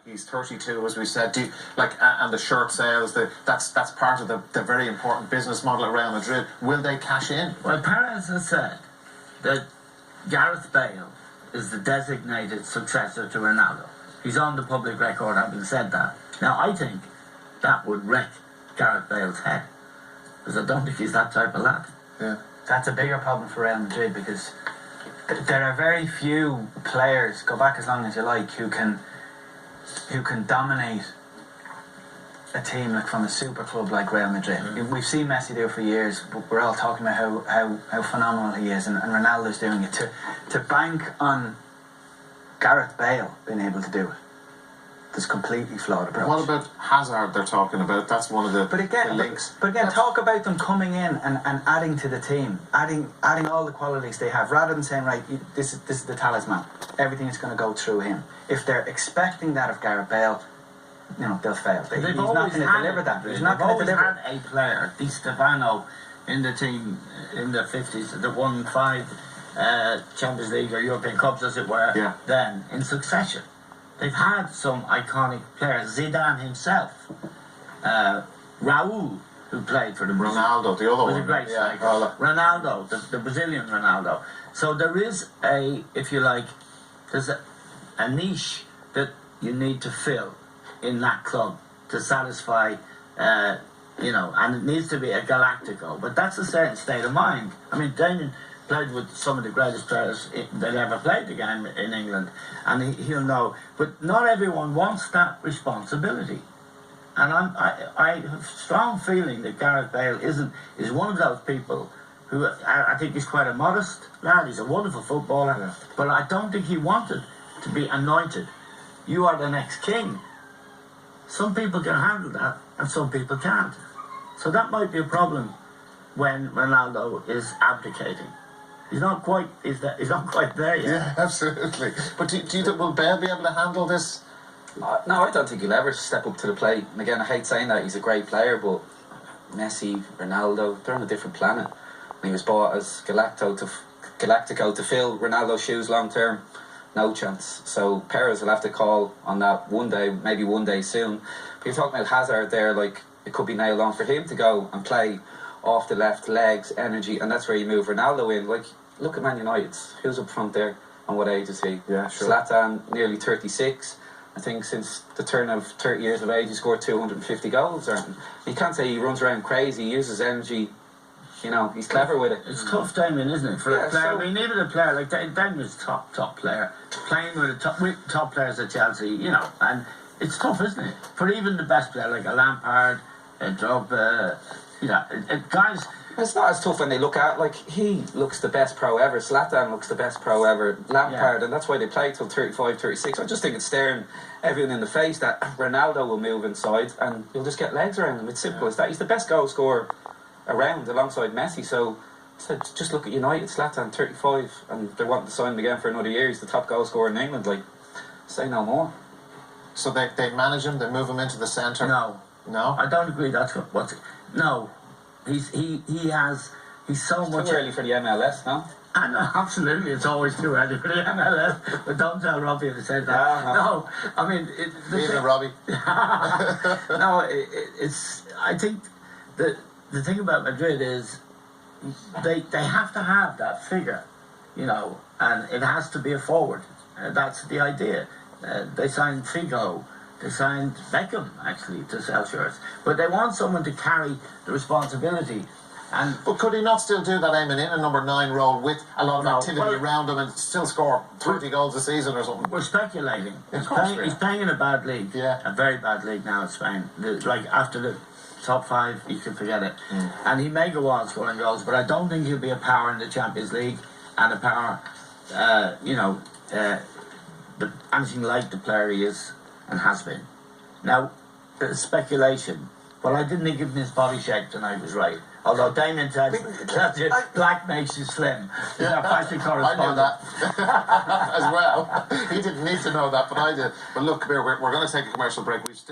He's 32, as we said. And the shirt sales, that's part of the very important business model at Real Madrid. Will they cash in? Well, Perez has said that Gareth Bale is the designated successor to Ronaldo. He's on the public record having said that. Now, I think that would wreck Gareth Bale's head, because I don't think he's that type of lad. Yeah. That's a bigger problem for Real Madrid, because there are very few players, go back as long as you like, who can dominate a team like from a super club like Real Madrid. We've seen Messi do it for years, but we're all talking about how phenomenal he is, and Ronaldo's doing it. To bank on Gareth Bale being able to do it, there's completely flawed approach. What about Hazard? They're talking about. That's one of the links. But again, talk about them coming in and adding to the team, adding all the qualities they have, rather than saying, right, this is the talisman, everything is going to go through him. If they're expecting that of Gareth Bale, they'll fail. He's not going to deliver that. He's not going to deliver. They've always had a player, Di Stefano, in the team in the 50s that won 5 Champions League or European Cups, as it were, then in succession. They've had some iconic players. Zidane himself, Raul, who played for the Ronaldo, the other one, was a great striker. Ronaldo, the Brazilian Ronaldo. So there is if you like, there's a niche that you need to fill in that club to satisfy, and it needs to be a Galactico. But that's a certain state of mind. I mean, Damien played with some of the greatest players that ever played the game in England, and he'll know. But not everyone wants that responsibility. And I have a strong feeling that Gareth Bale is one of those people who I think is quite a modest lad. He's a wonderful footballer, but I don't think he wanted to be anointed. You are the next king. Some people can handle that, and some people can't. So that might be a problem when Ronaldo is abdicating. He's not quite there yet. Yeah, absolutely. But do you think, will Bale be able to handle this? No, I don't think he'll ever step up to the plate. And again, I hate saying that, he's a great player, but Messi, Ronaldo, they're on a different planet. And he was bought as Galactico to fill Ronaldo's shoes long term. No chance. So Perez will have to call on that one day, maybe one day soon. But you're talking about Hazard there, like it could be nailed on for him to go and play off the left, legs, energy, and that's where you move Ronaldo in. Like, look at Man United. Who's up front there? And what age is he? Yeah, sure. Zlatan, nearly 36. I think since the turn of 30 years of age, he scored 250 goals. You can't say he runs around crazy. He uses energy. He's clever with it. It's tough, Damien, isn't it? For a player, we needed a player like Damien's top player, playing with top players at Chelsea, and it's tough, isn't it? For even the best player like a Lampard, a Drogba, guys. It's not as tough when they look at, like, he looks the best pro ever. Zlatan looks the best pro ever. Lampard, and that's why they play till 35, 36. I just think it's staring everyone in the face that Ronaldo will move inside and you'll just get legs around him. It's simple as that. He's the best goal scorer around alongside Messi. So just look at United. Zlatan, 35, and they're wanting to sign him again for another year. He's the top goal scorer in England. Like, say no more. So they manage him, they move him into the centre? No, I don't agree. That's what. No. He's so much. Too early for the MLS, no? I know, absolutely. It's always too early for the MLS. But don't tell Robbie to say that. No, I mean, even Robbie. No, it's. I think the thing about Madrid is they have to have that figure, and it has to be a forward. That's the idea. They signed Figo. They signed Beckham, actually, to sell shirts. But they want someone to carry the responsibility. But could he not still do that, Eamon, in a number 9 role with a lot of activity around him and still score 30 goals a season or something? We're speculating. He's playing in a bad league. Yeah. A very bad league now in Spain. Like, after the top 5, you can forget it. And he may go on scoring goals, but I don't think he'll be a power in the Champions League and a power, anything like the player he is and has been. Now, speculation. Well, I didn't think giving his body shape tonight was right. Although Damien said that black makes you slim. Fashion correspondent. I knew that as well. He didn't need to know that, but I did. But look, come here, we're going to take a commercial break.